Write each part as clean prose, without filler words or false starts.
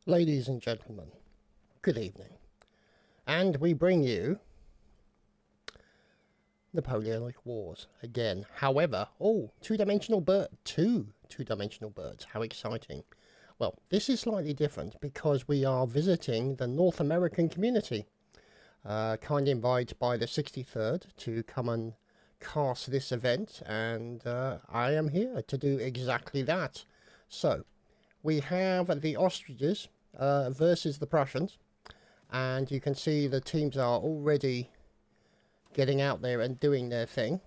Ladies and gentlemen, good evening. And we bring you Napoleonic Wars again. However, two-dimensional birds. How exciting. Well, this is slightly different because we are visiting the North American community. Kind invite by the 63rd to come and cast this event, and I am here to do exactly that. So, we have the ostriches versus the Prussians, and you can see the teams are already getting out there and doing their thing.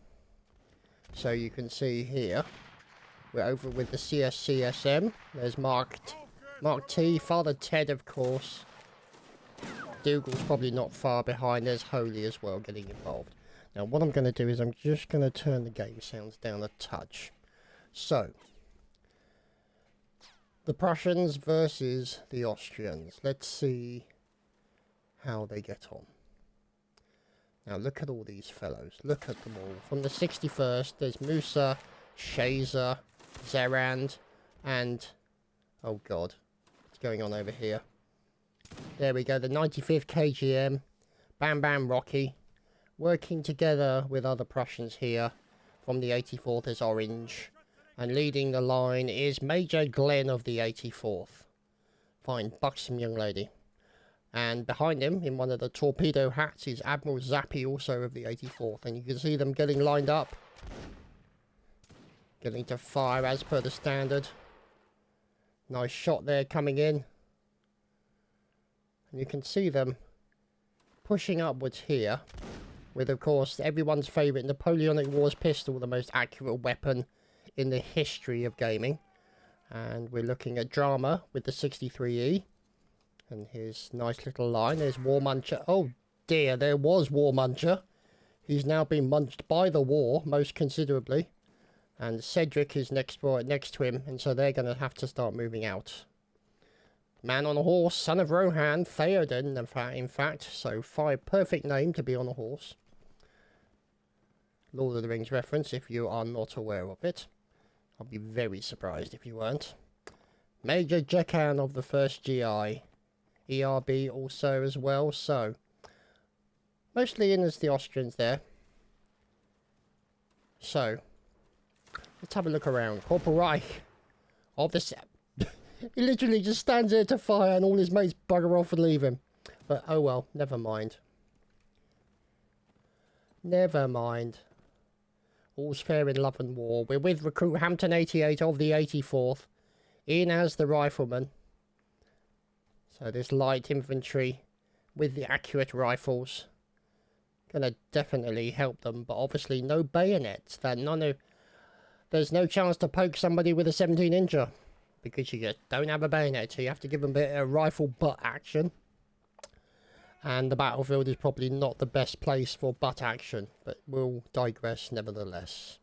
So you can see here, we're over with the CSCSM. There's Mark T, Father Ted, of course. Dougal's probably not far behind. There's Holy as well getting involved. Now what I'm going to do is I'm just going to turn the game sounds down a touch. So, the Prussians versus the Austrians. Let's see how they get on. Now look at all these fellows. Look at them all. From the 61st, there's Musa, Shazer, Zerand, and... oh god, what's going on over here? There we go, the 95th KGM, Bam Bam Rocky, working together with other Prussians here. From the 84th is Orange, and leading the line is Major Glenn of the 84th. Fine, buxom young lady. And behind him, in one of the torpedo hats, is Admiral Zappi, also of the 84th. And you can see them getting lined up. Getting to fire as per the standard. Nice shot there coming in. And you can see them pushing upwards here. With, of course, everyone's favourite Napoleonic Wars pistol, the most accurate weapon in the history of gaming. And we're looking at Drama with the 63E. And his nice little line. There's War Muncher. Oh dear, there was War Muncher. He's now been munched by the war, most considerably. And Cedric is next to him, and so they're going to have to start moving out. Man on a horse, son of Rohan, Theoden, in fact. So, perfect name to be on a horse. Lord of the Rings reference, if you are not aware of it. I'll be very surprised if you weren't. Major Jekan of the 1st GI. ERB also as well, so mostly in as the Austrians there. So let's have a look around. Corporal Reich of the he literally just stands there to fire and all his mates bugger off and leave him. But oh well, never mind. Never mind. All's fair in love and war. We're with recruit Hampton 88 of the 84th. In as the rifleman. So this light infantry with the accurate rifles gonna definitely help them, but obviously no bayonets. There's no chance to poke somebody with a 17-incher because you just don't have a bayonet, so you have to give them a bit of rifle butt action. And the battlefield is probably not the best place for butt action, but we'll digress nevertheless.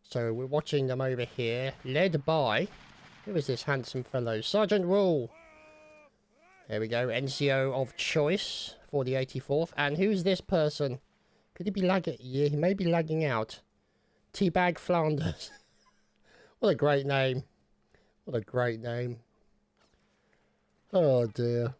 So we're watching them over here, led by, who is this handsome fellow? Sergeant Rule. There we go, NCO of choice for the 84th. And who's this person? Could he be lagging? Yeah, he may be lagging out. Teabag Flanders. What a great name. What a great name. Oh dear.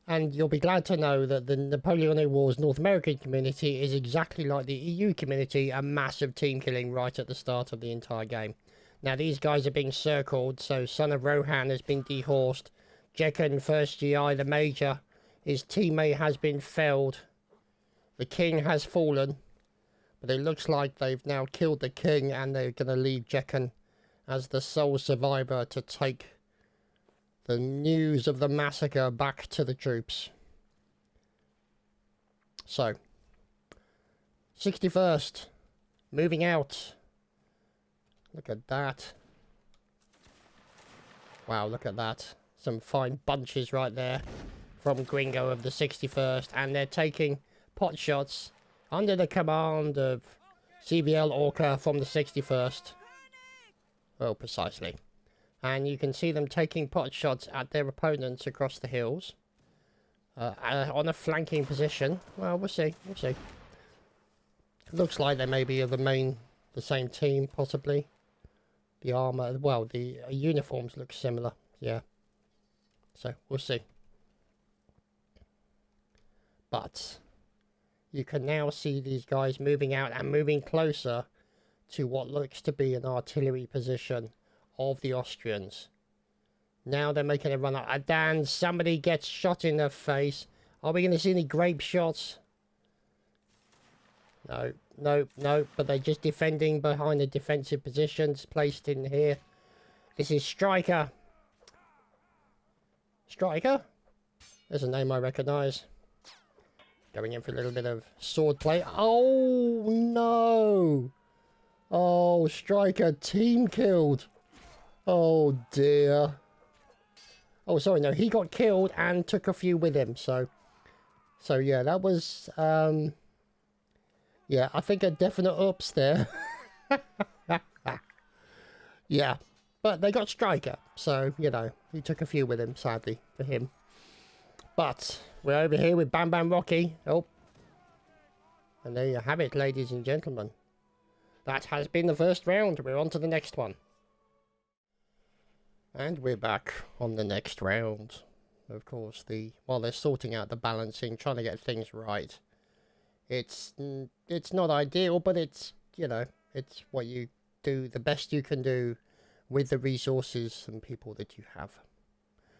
And you'll be glad to know that the Napoleonic Wars North American community is exactly like the EU community, a massive team killing right at the start of the entire game. Now these guys are being circled, so Son of Rohan has been dehorsed. Jekan, 1st GI, the Major, his teammate has been felled. The King has fallen. But it looks like they've now killed the King and they're going to leave Jekan as the sole survivor to take the news of the massacre back to the troops. So, 61st, moving out. Look at that. Wow, look at that. Some fine bunches right there from Gringo of the 61st. And they're taking pot shots under the command of CVL Orca from the 61st. Well, precisely. And you can see them taking pot shots at their opponents across the hills. On a flanking position. Well, we'll see. We'll see. Looks like they may be the same team, possibly. The armour, well, the uniforms look similar, yeah. So, we'll see. But you can now see these guys moving out and moving closer to what looks to be an artillery position of the Austrians. Now they're making a run up. Dan, somebody gets shot in the face. Are we going to see any grape shots? No, no, no. But they're just defending behind the defensive positions placed in here. This is Striker. Striker? There's a name I recognise. Going in for a little bit of sword play. Oh, no. Oh, Striker team killed. Oh, dear. Oh, sorry, no. He got killed and took a few with him. So yeah, that was... yeah, I think a definite ups there. Yeah, but they got Striker. So, you know, he took a few with him, sadly, for him. But we're over here with Bam Bam Rocky. Oh. And there you have it, ladies and gentlemen. That has been the first round. We're on to the next one. And we're back on the next round. Of course, while they're sorting out the balancing, trying to get things right. It's not ideal, but it's, you know, it's what you do, the best you can do with the resources and people that you have.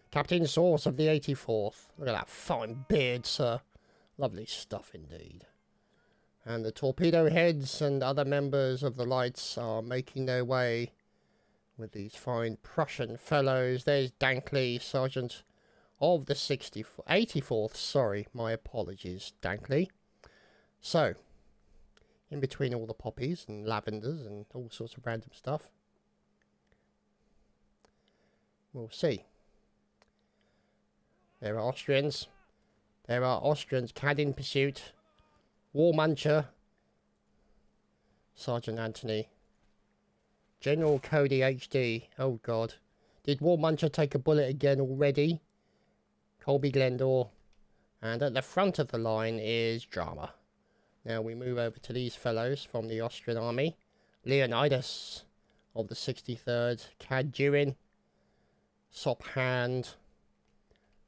Captain Sauce of the 84th. Look at that fine beard, sir. Lovely stuff indeed. And the torpedo heads and other members of the Lights are making their way with these fine Prussian fellows. There's Dankley, Sergeant of the 84th. Sorry, my apologies, Dankley. So, in between all the poppies and lavenders and all sorts of random stuff, we'll see. There are Austrians. There are Austrians. Cad in pursuit. War Muncher. Sergeant Anthony. General Cody HD. Oh God. Did War Muncher take a bullet again already? Colby Glendor. And at the front of the line is Drama. Now we move over to these fellows from the Austrian army. Leonidas of the 63rd. Cad Durin. Sop Hand.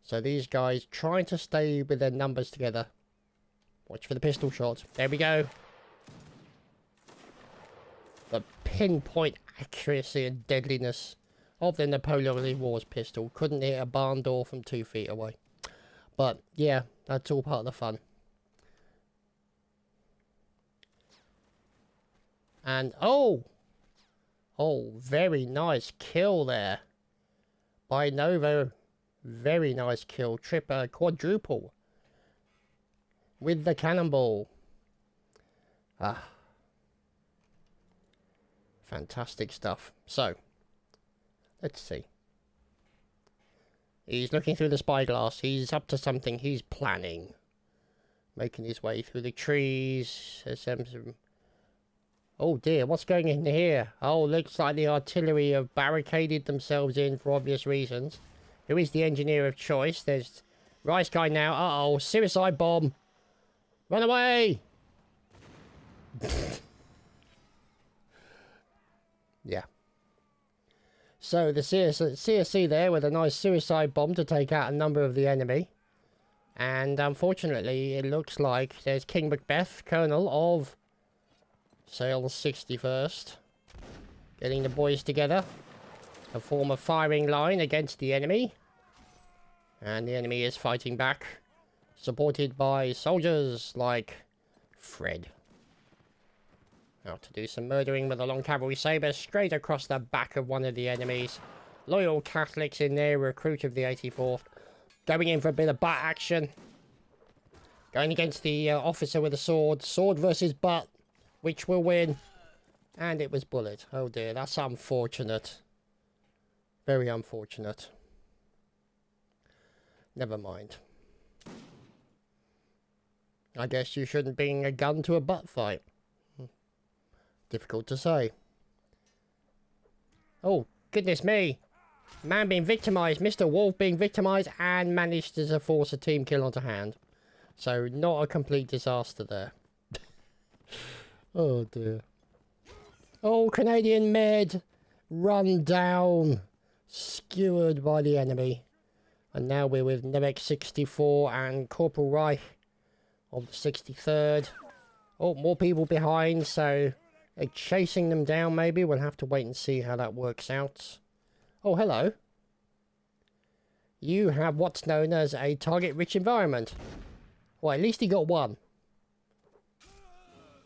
So these guys trying to stay with their numbers together. Watch for the pistol shot. There we go. The pinpoint accuracy and deadliness of the Napoleonic Wars pistol. Couldn't hit a barn door from 2 feet away. But yeah, that's all part of the fun. And oh, very nice kill there by Novo. Very nice kill. Quadruple. With the cannonball. Ah. Fantastic stuff. So, let's see. He's looking through the spyglass. He's up to something. He's planning. Making his way through the trees. Oh dear, what's going in here? Oh, looks like the artillery have barricaded themselves in for obvious reasons. Who is the engineer of choice? There's Rice Guy now. Uh-oh, suicide bomb. Run away! Yeah. So the CSC there with a nice suicide bomb to take out a number of the enemy. And unfortunately, it looks like there's King Macbeth, Colonel of Sales 61st. Getting the boys together to form a firing line against the enemy. And the enemy is fighting back, supported by soldiers like Fred. Now to do some murdering with a long cavalry saber straight across the back of one of the enemies. Loyal Catholics in there, recruit of the 84th. Going in for a bit of butt action. Going against the officer with a sword. Sword versus butt. Which will win? And it was bullet. Oh dear, that's unfortunate. Very unfortunate. Never mind. I guess you shouldn't bring a gun to a butt fight. Difficult to say. Oh, goodness me. Man being victimised. Mr. Wolf being victimised and managed to force a team kill onto hand. So, not a complete disaster there. Oh, dear. Oh, Canadian med. Run down. Skewered by the enemy. And now we're with Nemec 64 and Corporal Reich of the 63rd. Oh, more people behind, so they're chasing them down maybe. We'll have to wait and see how that works out. Oh, hello. You have what's known as a target-rich environment. Well, at least he got one.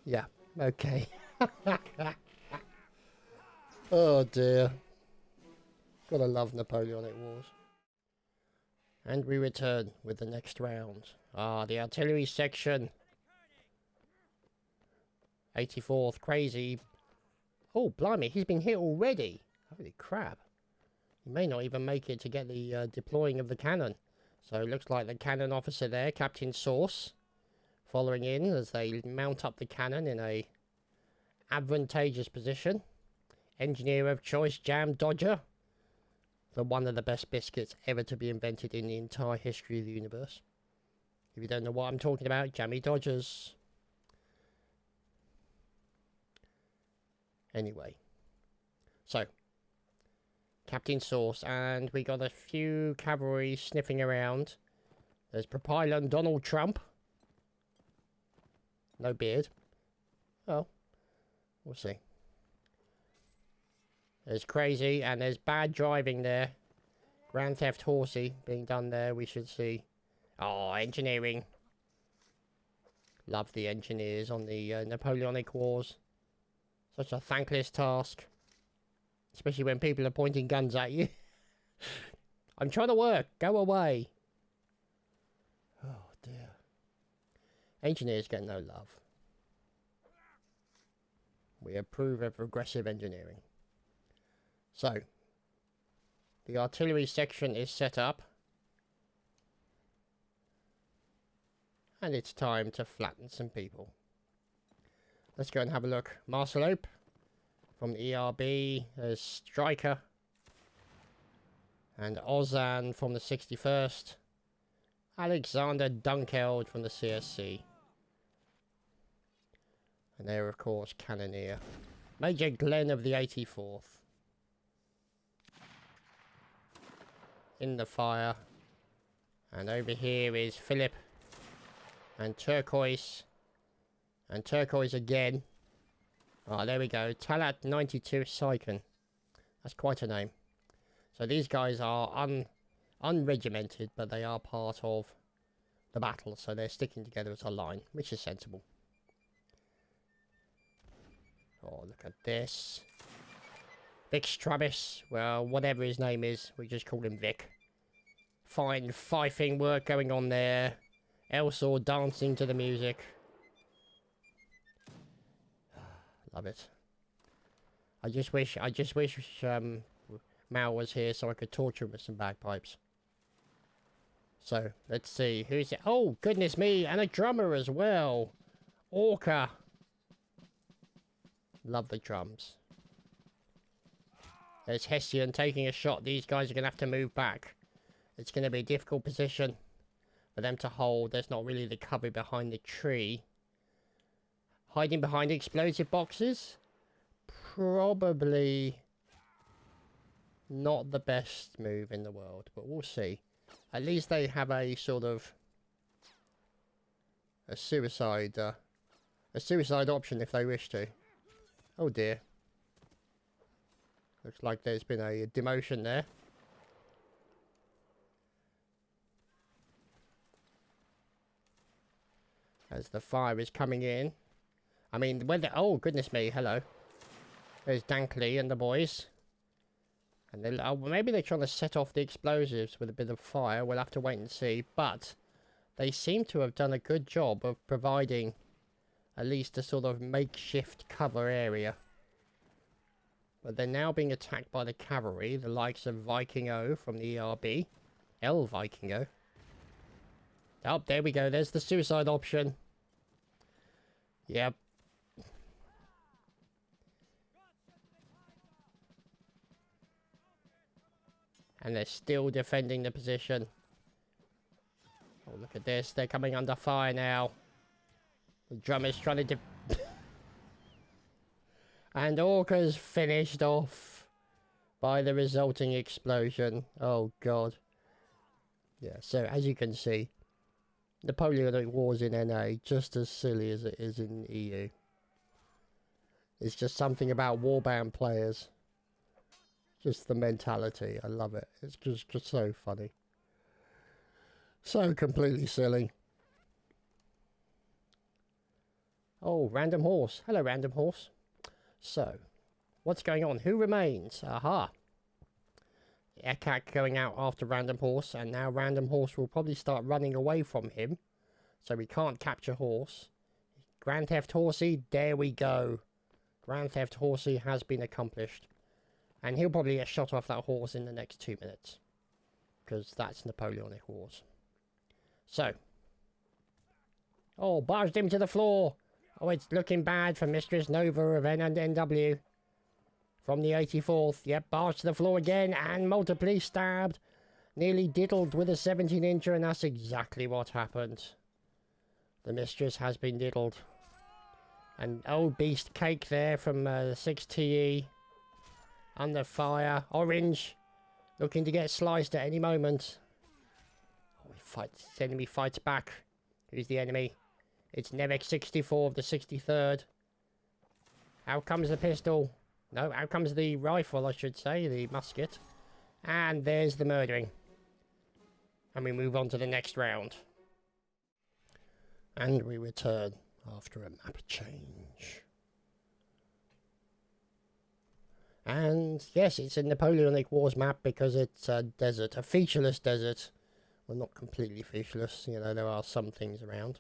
Yeah, okay. Oh dear. Gotta love Napoleonic Wars. And we return with the next round. Ah, the artillery section. 84th, crazy. Oh, blimey, he's been hit already. Holy crap. He may not even make it to get the deploying of the cannon. So it looks like the cannon officer there, Captain Sauce, following in as they mount up the cannon in a advantageous position. Engineer of choice, Jam Dodger. One of the best biscuits ever to be invented in the entire history of the universe. If you don't know what I'm talking about, Jammy Dodgers. Anyway. So. Captain Sauce, and we got a few cavalry sniffing around. There's Propylon Donald Trump. No beard. Oh. We'll see. There's Crazy, and there's bad driving there. Grand Theft Horsey being done there, we should see. Oh, engineering. Love the engineers on the Napoleonic Wars. Such a thankless task. Especially when people are pointing guns at you. I'm trying to work. Go away. Oh, dear. Engineers get no love. We approve of regressive engineering. So, the artillery section is set up. And it's time to flatten some people. Let's go and have a look. Marsalope from the ERB. There's Stryker. And Ozan from the 61st. Alexander Dunkeld from the CSC. And there, of course, Cannoneer. Major Glenn of the 84th. In the fire. And over here is Philip. And Turquoise. And Turquoise again. Ah, there we go. Talat 92 Syken. That's quite a name. So these guys are unregimented, but they are part of the battle. So they're sticking together as a line, which is sensible. Oh, look at this. Vic Stravis. Well, whatever his name is, we just call him Vic. Fine fifing work going on there. Elsaw dancing to the music. Love it. I just wish Mal was here so I could torture him with some bagpipes. So, let's see. Who's it? Oh, goodness me. And a drummer as well. Orca. Love the drums. There's Hessian taking a shot. These guys are going to have to move back. It's going to be a difficult position for them to hold. There's not really the cover behind the tree. Hiding behind explosive boxes? Probably not the best move in the world, but we'll see. At least they have a sort of a suicide option if they wish to. Oh dear. Looks like there's been a demotion there. As the fire is coming in. I mean, whether... Oh, goodness me, hello. There's Dankley and the boys. And they, maybe they're trying to set off the explosives with a bit of fire. We'll have to wait and see. But they seem to have done a good job of providing at least a sort of makeshift cover area. But they're now being attacked by the cavalry, the likes of Vikingo from the ERB. El Vikingo. Oh, there we go. There's the suicide option. Yep. And they're still defending the position. Oh, look at this. They're coming under fire now. The drummer's trying to... And Orca's finished off by the resulting explosion. Oh, God. Yeah, so as you can see, Napoleonic Wars in NA, just as silly as it is in EU. It's just something about warband players. Just the mentality. I love it. It's just so funny. So completely silly. Oh, random horse. Hello, random horse. So, what's going on? Who remains? Aha. Ekak going out after random horse, and now random horse will probably start running away from him. So we can't capture horse. Grand Theft Horsey, there we go. Grand Theft Horsey has been accomplished. And he'll probably get shot off that horse in the next 2 minutes. Because that's Napoleonic Wars. So. Oh, barged him to the floor. Oh, it's looking bad for Mistress Nova of N and NW. From the 84th. Yep, barged to the floor again and multiply stabbed. Nearly diddled with a 17-incher, and that's exactly what happened. The Mistress has been diddled. And old beast cake there from the 6TE. Under fire. Orange. Looking to get sliced at any moment. Oh, his enemy fights back. Who's the enemy? It's Nevek 64 of the 63rd. Out comes the pistol. No, out comes the rifle, I should say. The musket. And there's the murdering. And we move on to the next round. And we return after a map change. And yes, it's a Napoleonic Wars map because it's a desert, a featureless desert. Well, not completely featureless, you know, there are some things around.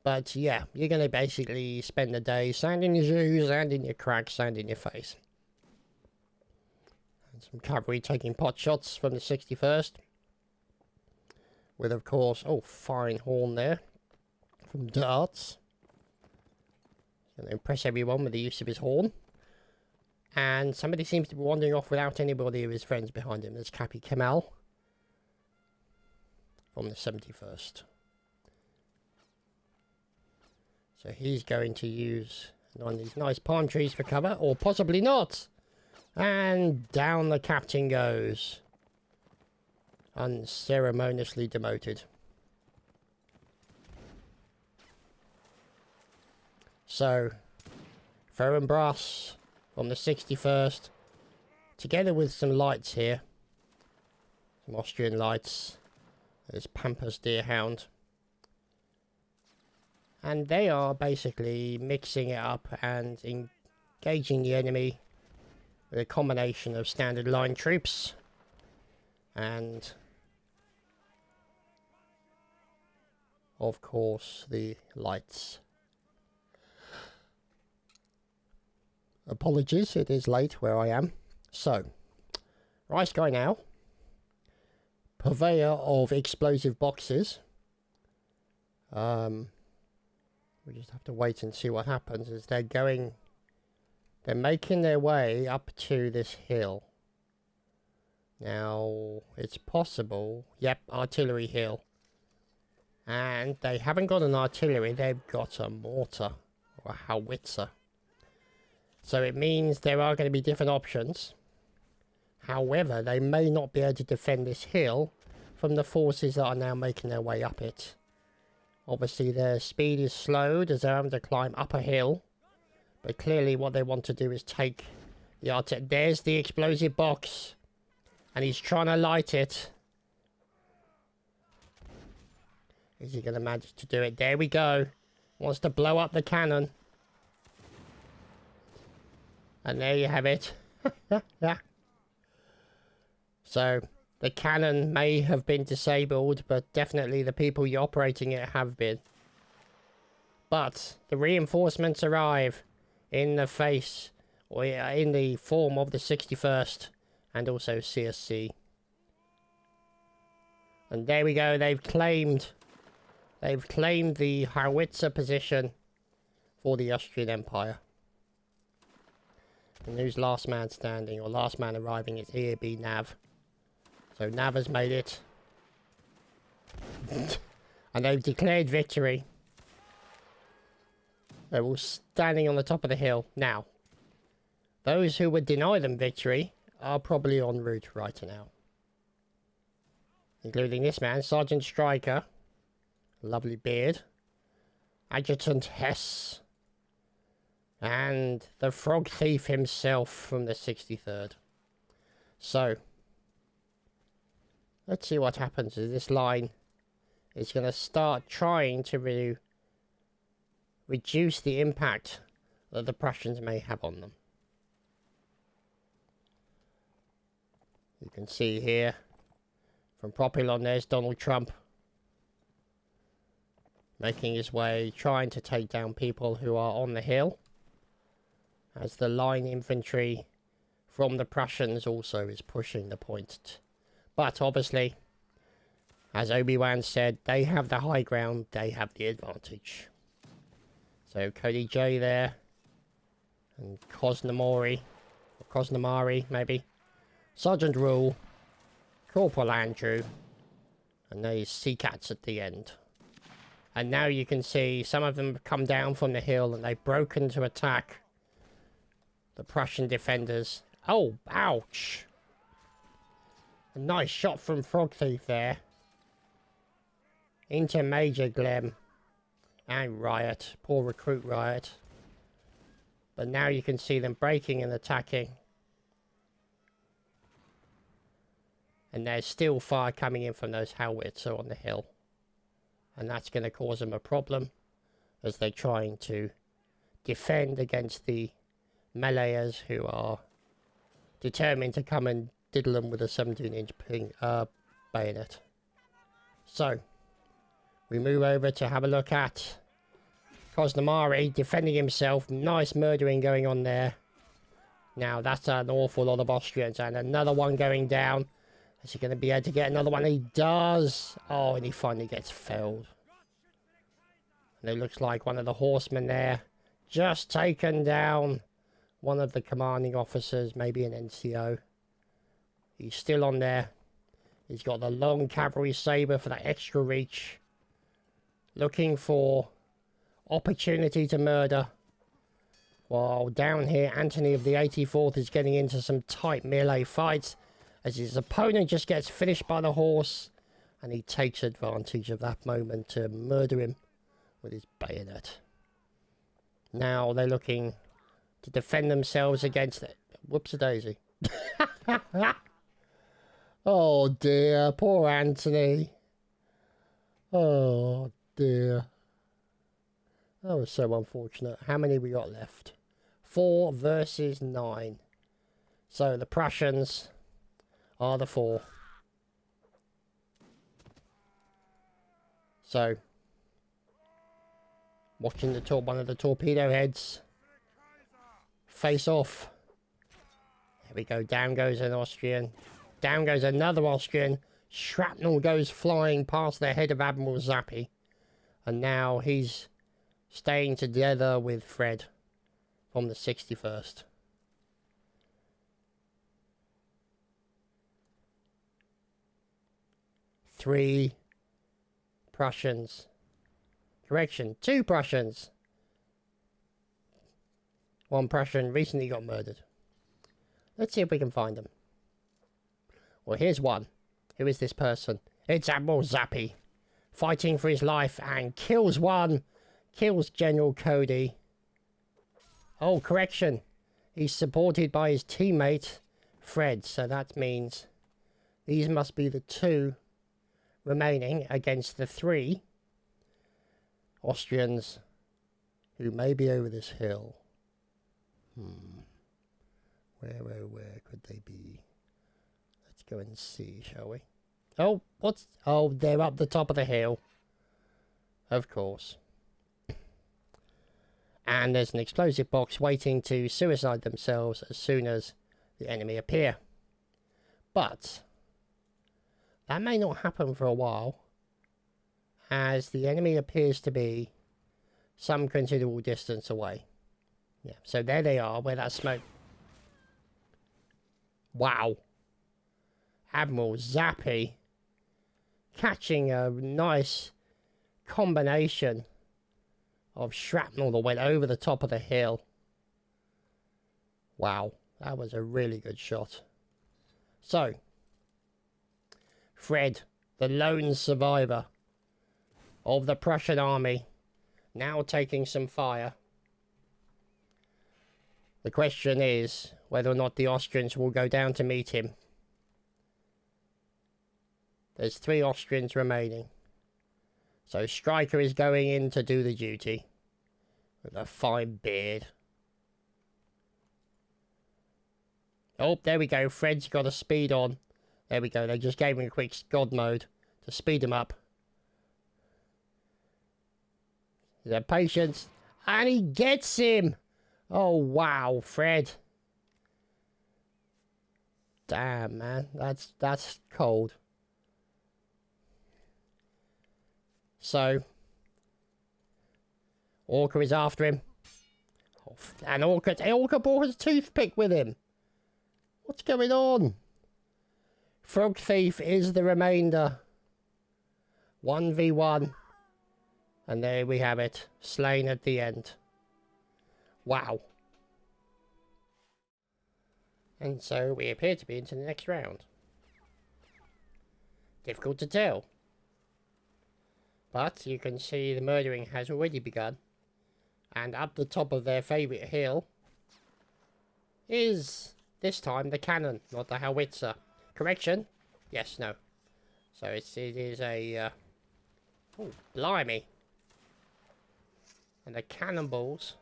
But yeah, you're going to basically spend the day sand in your shoes, sand in your cracks, sand in your face. And some cavalry taking pot shots from the 61st. With, of course, oh, fine horn there. From darts. He's going to impress everyone with the use of his horn. And somebody seems to be wandering off without anybody of his friends behind him. There's Cappy Kemal. From the 71st. So he's going to use one of these nice palm trees for cover. Or possibly not. And down the captain goes. Unceremoniously demoted. So, Ferenbras from the 61st, together with some lights here, some Austrian lights. There's Pampas Deerhound. And they are basically mixing it up and engaging the enemy with a combination of standard line troops and, of course, the lights. Apologies, it is late where I am. So, Rice Guy now, purveyor of explosive boxes. We just have to wait and see what happens as they're making their way up to this hill. Now, it's possible, yep, artillery hill. And they haven't got an artillery, they've got a mortar, or a howitzer. So it means there are going to be different options. However, they may not be able to defend this hill from the forces that are now making their way up it. Obviously their speed is slowed as they're having to climb up a hill. But clearly what they want to do is take the artillery. There's the explosive box. And he's trying to light it. Is he going to manage to do it? There we go. Wants to blow up the cannon. And there you have it. Yeah. So, the cannon may have been disabled, but definitely the people operating it have been. But, the reinforcements arrive in the face, or in the form of the 61st, and also CSC. And there we go, they've claimed the howitzer position for the Austrian Empire. And who's last man standing, or last man arriving, is EAB Nav. So Nav has made it. And they've declared victory. They're all standing on the top of the hill. Now, those who would deny them victory are probably en route right now. including this man, Sergeant Stryker, lovely beard, Adjutant Hess, and the Frog Thief himself from the 63rd. So, let's see what happens as this line is going to start trying to reduce the impact that the Prussians may have on them. You can see here, from Propylon, there's Donald Trump making his way, trying to take down people who are on the hill, as the line infantry from the Prussians also is pushing the point. But obviously, as Obi-Wan said, they have the high ground, they have the advantage. So Cody J there, and Cosnamori, or Cosnamari maybe, Sergeant Rule, Corporal Andrew, and these Sea Cats at the end. And now you can see some of them have come down from the hill and they've broken to attack the Prussian defenders. Oh, ouch! A nice shot from Frog Thief there. Into Major Glem. And Riot. Poor recruit Riot. But now you can see them breaking and attacking. And there's still fire coming in from those howitzer on the hill. And that's going to cause them a problem as they're trying to defend against the meleeers who are determined to come and diddle them with a 17-inch bayonet. So, we move over to have a look at Cosnamari defending himself. Nice murdering going on there. Now, that's an awful lot of Austrians. And another one going down. Is he going to be able to get another one? He does. Oh, and he finally gets felled. And it looks like one of the horsemen there just taken down one of the commanding officers, maybe an NCO. He's still on there. He's got the long cavalry saber for that extra reach. Looking for opportunity to murder. While down here, Anthony of the 84th is getting into some tight melee fights as his opponent just gets finished by the horse, and he takes advantage of that moment to murder him with his bayonet. Now they're looking to defend themselves against it. Whoops-a-daisy. Oh dear, poor Anthony. Oh dear. That was so unfortunate. How many we got left? 4 versus 9. So the Prussians are the 4. So, watching one of the torpedo heads face off. There we go. Down goes an Austrian. Down goes another Austrian. Shrapnel goes flying past the head of Admiral Zappi. And now he's staying together with Fred from the 61st. Three Prussians. Correction, 2 Prussians. 1 Prussian recently got murdered. Let's see if we can find him. Well, here's one. Who is this person? It's Admiral Zappi. Fighting for his life and kills one. Kills General Cody. Oh, correction. He's supported by his teammate, Fred. So that means these must be the 2 remaining against the 3 Austrians who may be over this hill. Where could they be? Let's go and see, shall we? Oh, what's... Oh, they're up the top of the hill. Of course. And there's an explosive box waiting to suicide themselves as soon as the enemy appear. But that may not happen for a while, as the enemy appears to be some considerable distance away. Yeah, so there they are, where that smoke... Wow. Admiral Zappi catching a nice combination of shrapnel that went over the top of the hill. Wow, that was a really good shot. So, Fred the lone survivor of the Prussian army, now taking some fire. The question is whether or not the Austrians will go down to meet him. There's 3 Austrians remaining. So Stryker is going in to do the duty. With a fine beard. Oh, there we go. Fred's got a speed on. There we go. They just gave him a quick God mode to speed him up. He's had patience. And he gets him! Oh, wow, Fred. Damn, man. That's cold. So, Orca is after him. Oh, and Orca brought his toothpick with him. What's going on? Frog Thief is the remainder. 1v1. And there we have it. Slain at the end. Wow. And so we appear to be into the next round. Difficult to tell. But you can see the murdering has already begun. And up the top of their favourite hill is, this time, the cannon, not the howitzer. Correction? Yes, no. So it is a... oh, blimey. And the cannonballs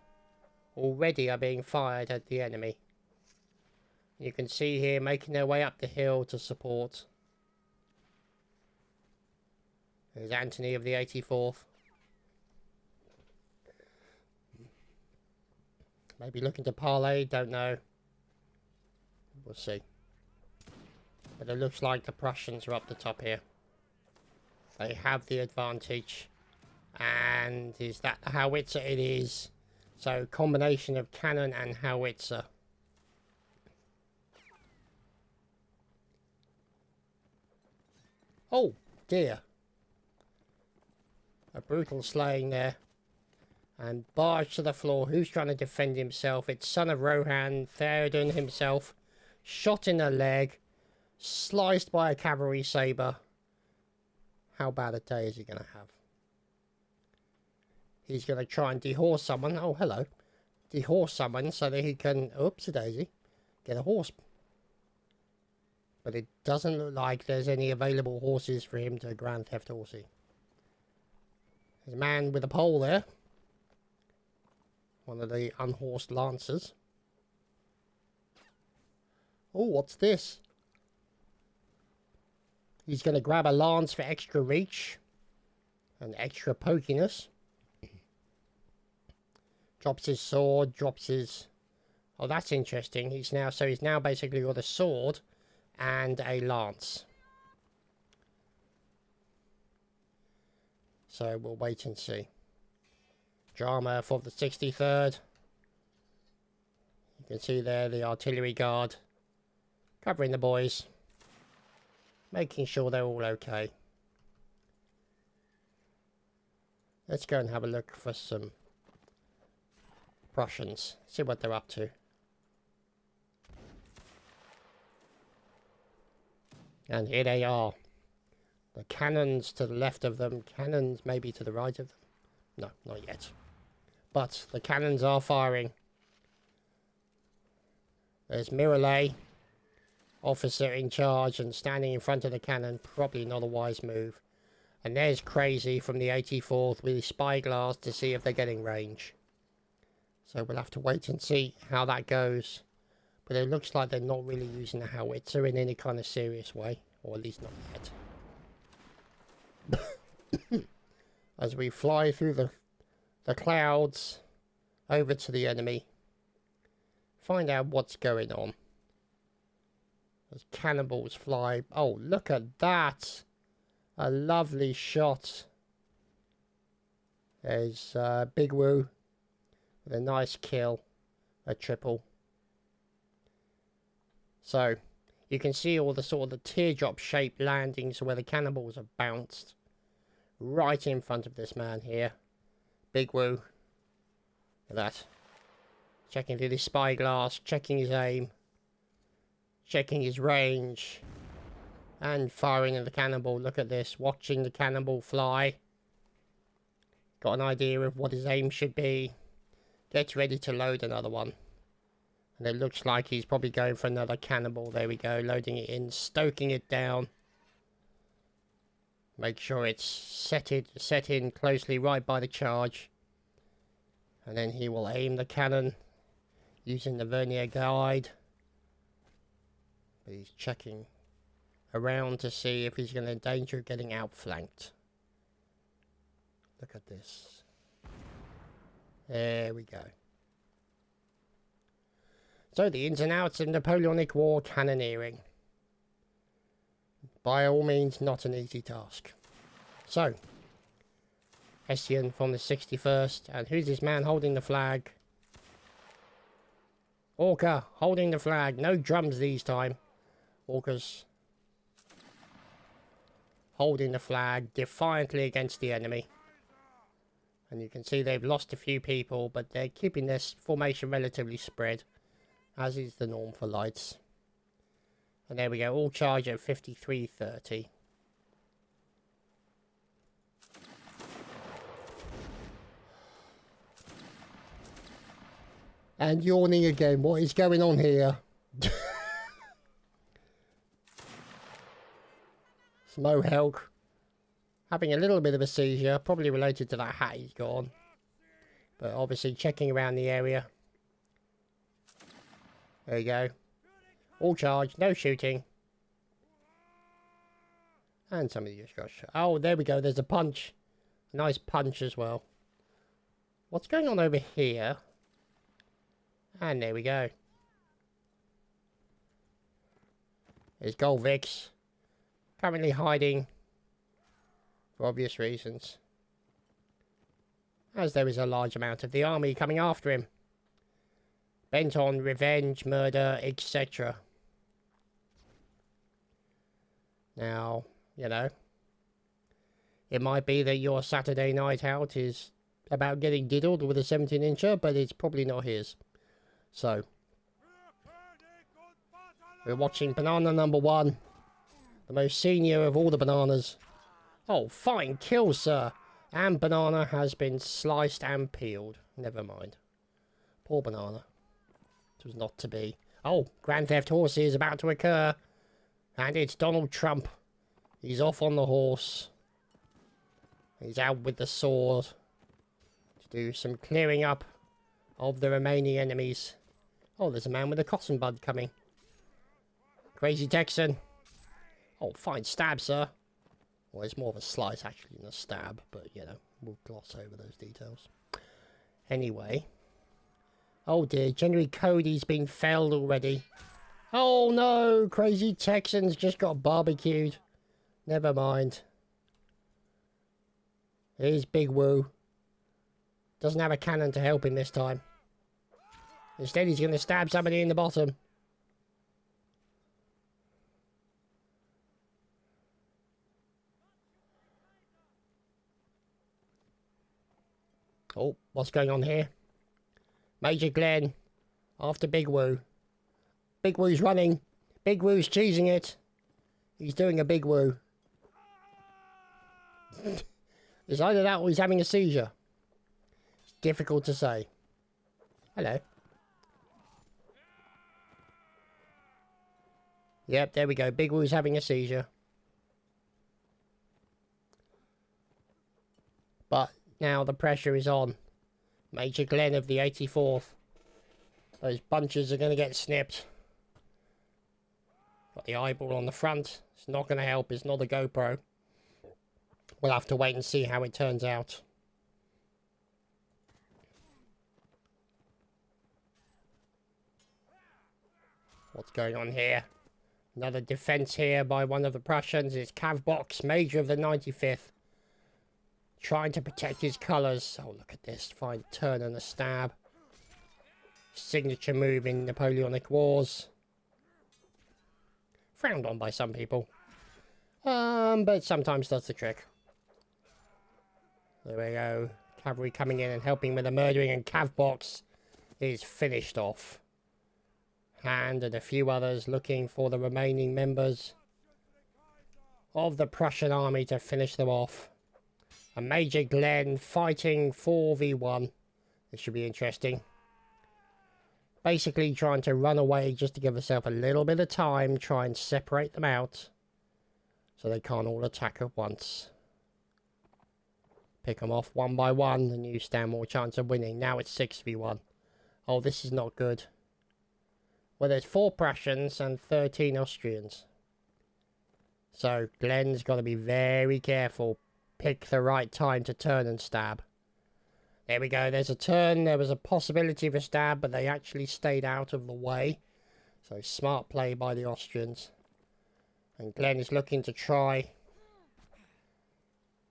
already are being fired at the enemy. You can see here making their way up the hill to support. There's Anthony of the 84th. Maybe looking to parlay, don't know. We'll see. But it looks like the Prussians are up the top here. They have the advantage. And is that the howitzer? It is. So combination of cannon and howitzer. Oh dear. A brutal slaying there. And barged to the floor. Who's trying to defend himself? It's son of Rohan, Theoden himself. Shot in the leg. Sliced by a cavalry sabre. How bad a day is he going to have? He's going to try and dehorse someone. Oh, hello. Dehorse someone so that he can, oops-a-daisy, get a horse. But it doesn't look like there's any available horses for him to Grand Theft Horsey. There's a man with a pole there. One of the unhorsed lancers. Oh, what's this? He's going to grab a lance for extra reach. And extra pokiness. Drops his sword, drops his... Oh, that's interesting. He's now basically got a sword and a lance. So we'll wait and see. Drama for the 63rd. You can see there the artillery guard covering the boys, making sure they're all okay. Let's go and have a look for some Prussians, see what they're up to. And here they are. The cannons to the left of them, cannons maybe to the right of them. No, not yet. But the cannons are firing. There's Miralay, officer in charge and standing in front of the cannon. Probably not a wise move. And there's Crazy from the 84th with his spyglass to see if they're getting range. So we'll have to wait and see how that goes. But it looks like they're not really using the howitzer in any kind of serious way. Or at least not yet. As we fly through the clouds over to the enemy. Find out what's going on. As cannonballs fly. Oh, look at that. A lovely shot. There's Big Woo. With a nice kill. A triple. So, you can see all the sort of the teardrop shaped landings where the cannonballs have bounced. Right in front of this man here. Big Woo. Look at that. Checking through the spyglass, checking his aim. Checking his range. And firing at the cannonball. Look at this. Watching the cannonball fly. Got an idea of what his aim should be. Gets ready to load another one. And it looks like he's probably going for another cannonball. There we go. Loading it in. Stoking it down. Make sure it's set in closely right by the charge. And then he will aim the cannon using the vernier guide. But he's checking around to see if he's going to endanger getting outflanked. Look at this. There we go. So the ins and outs of Napoleonic War cannoneering. By all means, not an easy task. So, Hessian from the 61st. And who's this man holding the flag? Orca holding the flag. No drums these time. Orca's holding the flag defiantly against the enemy. And you can see they've lost a few people, but they're keeping this formation relatively spread, as is the norm for lights. And there we go, all charge at 53.30. And yawning again, what is going on here? Mohawk having a little bit of a seizure, probably related to that hat he's got on. But obviously checking around the area. There you go. All charge, no shooting. And somebody just got shot. Oh, there we go, there's a punch. A nice punch as well. What's going on over here? And there we go. There's Golvix. Currently hiding. For obvious reasons. As there is a large amount of the army coming after him. Bent on revenge, murder, etc. Now, you know. It might be that your Saturday night out is about getting diddled with a 17-incher, but it's probably not his. So. We're watching banana number 1. The most senior of all the bananas. Oh, fine kill, sir. And banana has been sliced and peeled. Never mind. Poor banana. It was not to be. Oh, Grand Theft Horse is about to occur. And it's Donald Trump. He's off on the horse. He's out with the sword. To do some clearing up of the remaining enemies. Oh, there's a man with a cotton bud coming. Crazy Texan. Oh, fine stab, sir. Well, it's more of a slice, actually, than a stab. But, you know, we'll gloss over those details. Anyway. Oh, dear. General Cody's been felled already. Oh, no. Crazy Texans just got barbecued. Never mind. Here's Big Woo. Doesn't have a cannon to help him this time. Instead, he's going to stab somebody in the bottom. Oh, what's going on here? Major Glenn after Big Woo. Big Woo's running. Big Woo's cheesing it. He's doing a Big Woo. It's either that or he's having a seizure. It's difficult to say. Hello. Yep, there we go. Big Woo's having a seizure. But now the pressure is on. Major Glenn of the 84th. Those bunches are going to get snipped. Got the eyeball on the front. It's not going to help. It's not a GoPro. We'll have to wait and see how it turns out. What's going on here? Another defense here by one of the Prussians. It's Kavbox, Major of the 95th. Trying to protect his colours. Oh, look at this. Fine turn and a stab. Signature move in Napoleonic Wars. Frowned on by some people. But sometimes does the trick. There we go. Cavalry coming in and helping with the murdering, and Kavbox is finished off. Hand and a few others looking for the remaining members of the Prussian army to finish them off. And Major Glenn fighting 4v1. This should be interesting. Basically trying to run away just to give herself a little bit of time, try and separate them out so they can't all attack at once. Pick them off one by one and you stand more chance of winning. Now it's 6v1. Oh, this is not good. Well, there's 4 Prussians and 13 Austrians. So Glenn's got to be very careful. Pick the right time to turn and stab. There we go, there's a turn. There was a possibility of a stab, but they actually stayed out of the way. So smart play by the Austrians. And Glenn is looking to try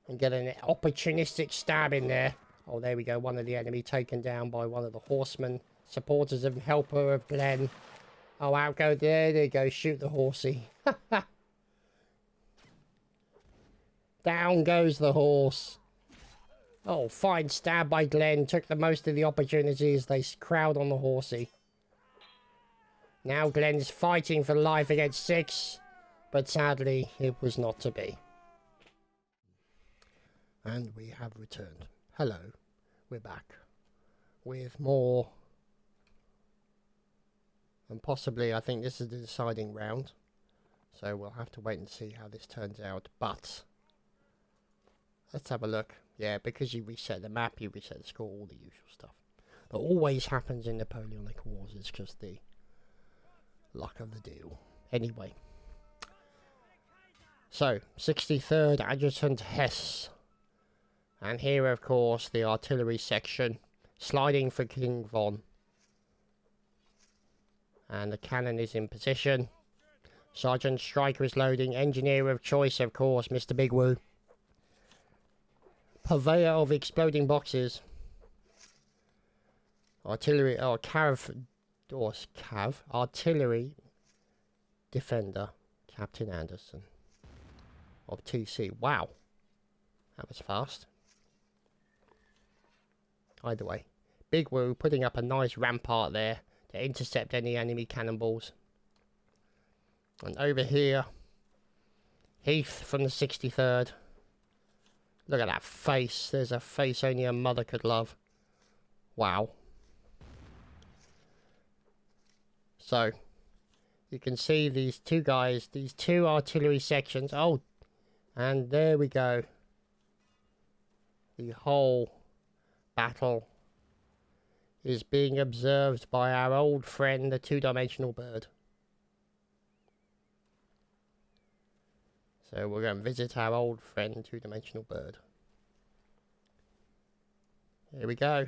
and get an opportunistic stab in there. Oh, there we go, one of the enemy taken down by one of the horsemen. Supporters and helper of Glenn. Oh, out go, there they go, shoot the horsey. Down goes the horse. Oh, fine stab by Glenn. Took the most of the opportunities. They crowd on the horsey. Now Glenn's fighting for life against 6. But sadly, it was not to be. And we have returned. Hello. We're back. With more. And possibly, I think this is the deciding round. So we'll have to wait and see how this turns out. But let's have a look. Yeah, because you reset the map, you reset the score, all the usual stuff. That always happens in Napoleonic Wars. It's just the luck of the deal. Anyway. So, 63rd Adjutant Hesse. And here, of course, the artillery section. Sliding for King Von. And the cannon is in position. Sergeant Stryker is loading. Engineer of choice, of course, Mr. Big Woo. Purveyor of exploding boxes. Artillery, or cav, artillery defender, Captain Anderson of TC. Wow, that was fast. Either way, Big Woo putting up a nice rampart there to intercept any enemy cannonballs. And over here, Heath from the 63rd. Look at that face. There's a face only a mother could love. Wow. So, you can see these two guys, these 2 artillery sections. Oh, and there we go. The whole battle is being observed by our old friend, the 2-dimensional bird. So we're going to visit our old friend, 2-dimensional bird. Here we go.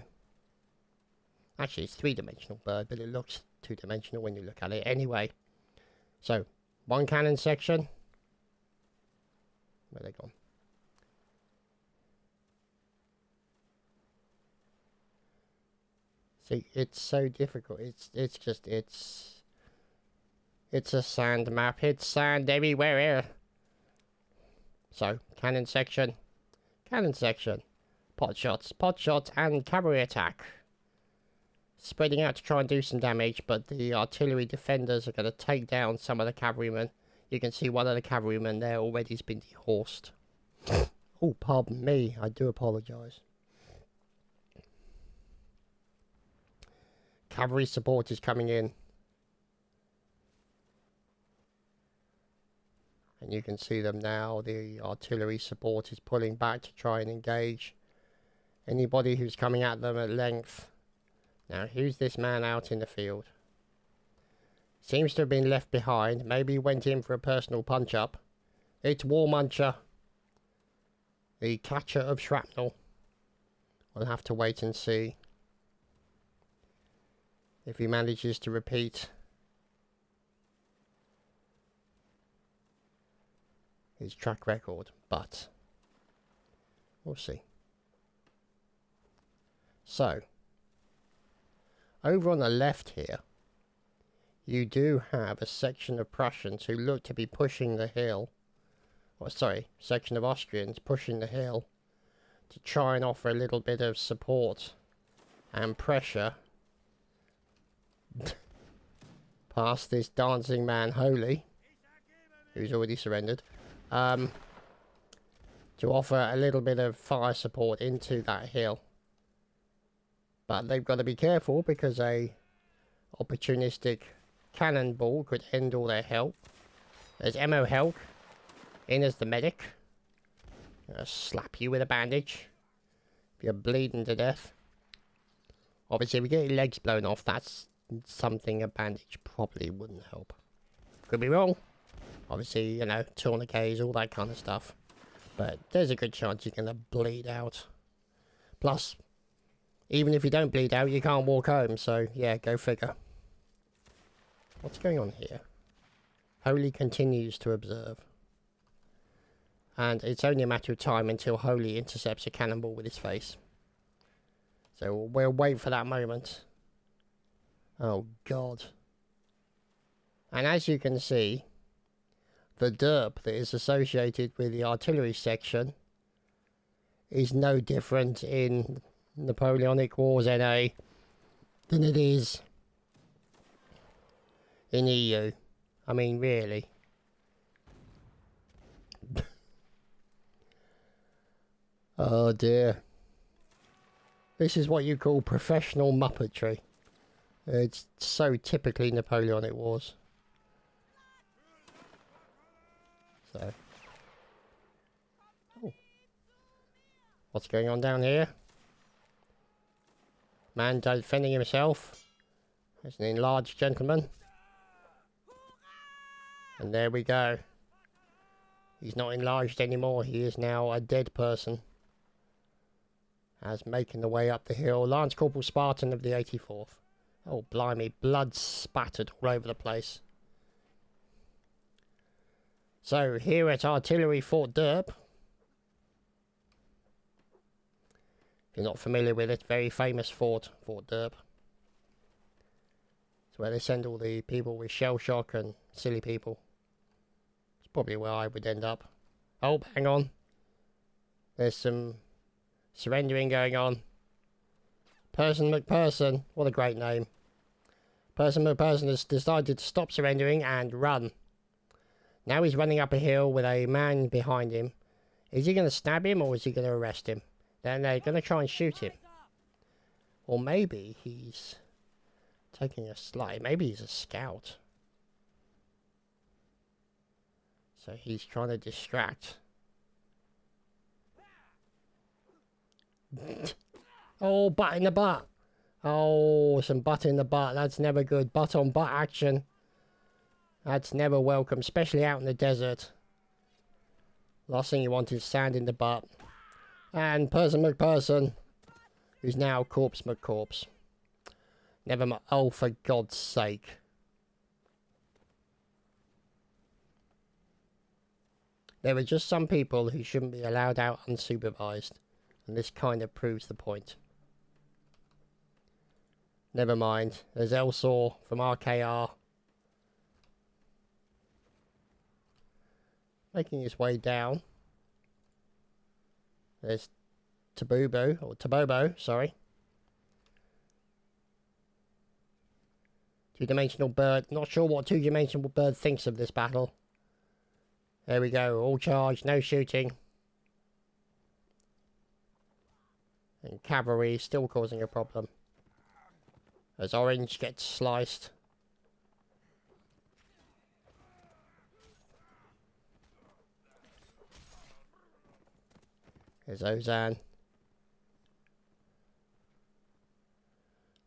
Actually, it's 3-dimensional bird, but it looks 2-dimensional when you look at it. Anyway, so 1 cannon section. Where are they gone? See, it's so difficult. It's a sand map. It's sand everywhere here. So, cannon section, pot shots, and cavalry attack. Spreading out to try and do some damage, but the artillery defenders are going to take down some of the cavalrymen. You can see one of the cavalrymen there already has been dehorsed. Oh, pardon me, I do apologise. Cavalry support is coming in. And you can see them now. The artillery support is pulling back to try and engage anybody who's coming at them at length. Now, who's this man out in the field? Seems to have been left behind. Maybe he went in for a personal punch-up. It's Warmuncher, the catcher of shrapnel. We'll have to wait and see if he manages to repeat his track record, but we'll see. So, over on the left here, you do have a section of Prussians who look to be pushing the hill, or sorry, section of Austrians pushing the hill to try and offer a little bit of support and pressure past this dancing man Holy, who's already surrendered. to offer a little bit of fire support into that hill. But they've got to be careful because a opportunistic cannonball could end all their help. There's Emo Helk in as the medic. Gonna slap you with a bandage if you're bleeding to death. Obviously, if you get your legs blown off, that's something a bandage probably wouldn't help. Could be wrong. Obviously, you know, tourniquets, all that kind of stuff. But there's a good chance you're gonna bleed out. Plus, even if you don't bleed out, you can't walk home. So, yeah, go figure. What's going on here? Holy continues to observe. And it's only a matter of time until Holy intercepts a cannonball with his face. So we'll wait for that moment. Oh, God. And as you can see, the derp that is associated with the artillery section is no different in Napoleonic Wars NA than it is in EU. I mean, really. Oh dear. This is what you call professional muppetry. It's so typically Napoleonic Wars. So. Oh. What's going on down here? Man defending himself. There's an enlarged gentleman. And there we go. He's not enlarged anymore. He is now a dead person. As making the way up the hill, Lance Corporal Spartan of the 84th. Oh, blimey. Blood spattered all over the place. So, here at Artillery Fort Derp. If you're not familiar with it, very famous fort, Fort Derp. It's where they send all the people with shell shock and silly people. It's probably where I would end up. Oh, hang on. There's some surrendering going on. Person McPerson. What a great name. Person McPerson has decided to stop surrendering and run. Now he's running up a hill with a man behind him. Is he going to stab him or is he going to arrest him? Then they're going to try and shoot him. Or maybe he's taking a slide. Maybe he's a scout. So he's trying to distract. Oh, butt in the butt. Oh, some butt in the butt. That's never good. Butt on butt action. That's never welcome, especially out in the desert. Last thing you want is sand in the butt. And Person McPerson, who's now Corpse McCorpse. Never mind. Oh, for God's sake. There are just some people who shouldn't be allowed out unsupervised. And this kind of proves the point. Never mind. There's Elsaw from RKR. Making his way down. There's Tabobo, sorry. Two-dimensional bird. Not sure what two-dimensional bird thinks of this battle. There we go. All charge, no shooting. And cavalry still causing a problem. As Orange gets sliced. There's Ozan.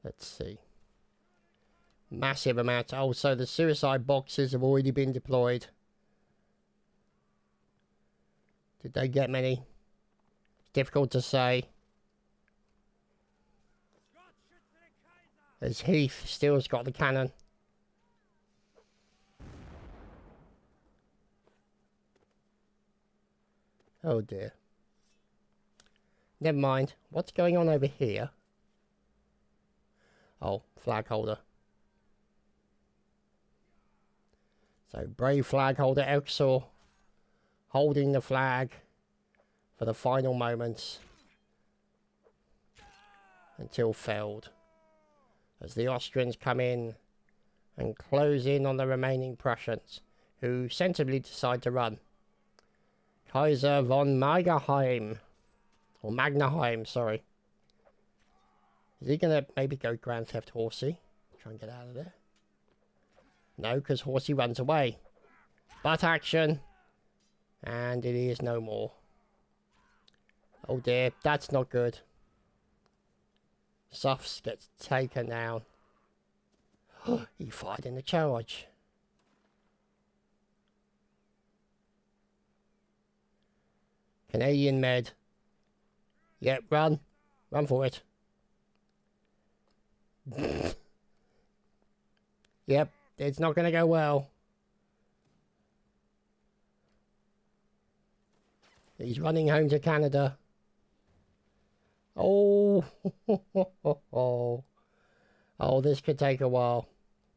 Let's see. Massive amount. Oh, so the suicide boxes have already been deployed. Did they get many? It's difficult to say. As Heath still's got the cannon. Oh dear. Never mind. What's going on over here? Oh, flag holder. So, brave flag holder Elxor holding the flag for the final moments until felled. As the Austrians come in and close in on the remaining Prussians, who sensibly decide to run. Kaiser von Magerheim. Or Magnaheim, sorry. Is he going to maybe go Grand Theft Horsey? Try and get out of there? No, because Horsey runs away. Butt action. And it is no more. Oh dear, that's not good. Suffs gets taken down. He fired in the charge. Canadian med. Yep, run. Run for it. Yep, it's not going to go well. He's running home to Canada. Oh, oh, this could take a while.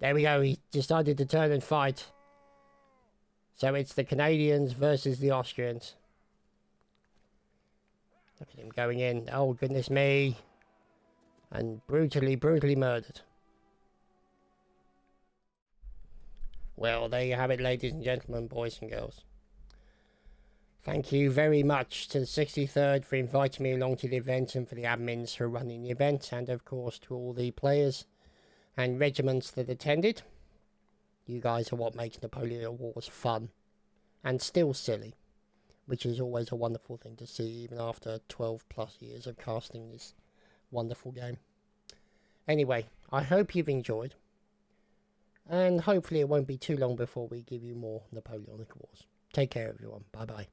There we go, he decided to turn and fight. So it's the Canadians versus the Austrians. Look at him going in. Oh, goodness me. And brutally, brutally murdered. Well, there you have it, ladies and gentlemen, boys and girls. Thank you very much to the 63rd for inviting me along to the event and for the admins for running the event, and of course to all the players and regiments that attended. You guys are what makes Napoleonic Wars fun and still silly, which is always a wonderful thing to see even after 12 plus years of casting this wonderful game. Anyway, I hope you've enjoyed, and hopefully it won't be too long before we give you more Napoleonic Wars. Take care everyone, bye bye.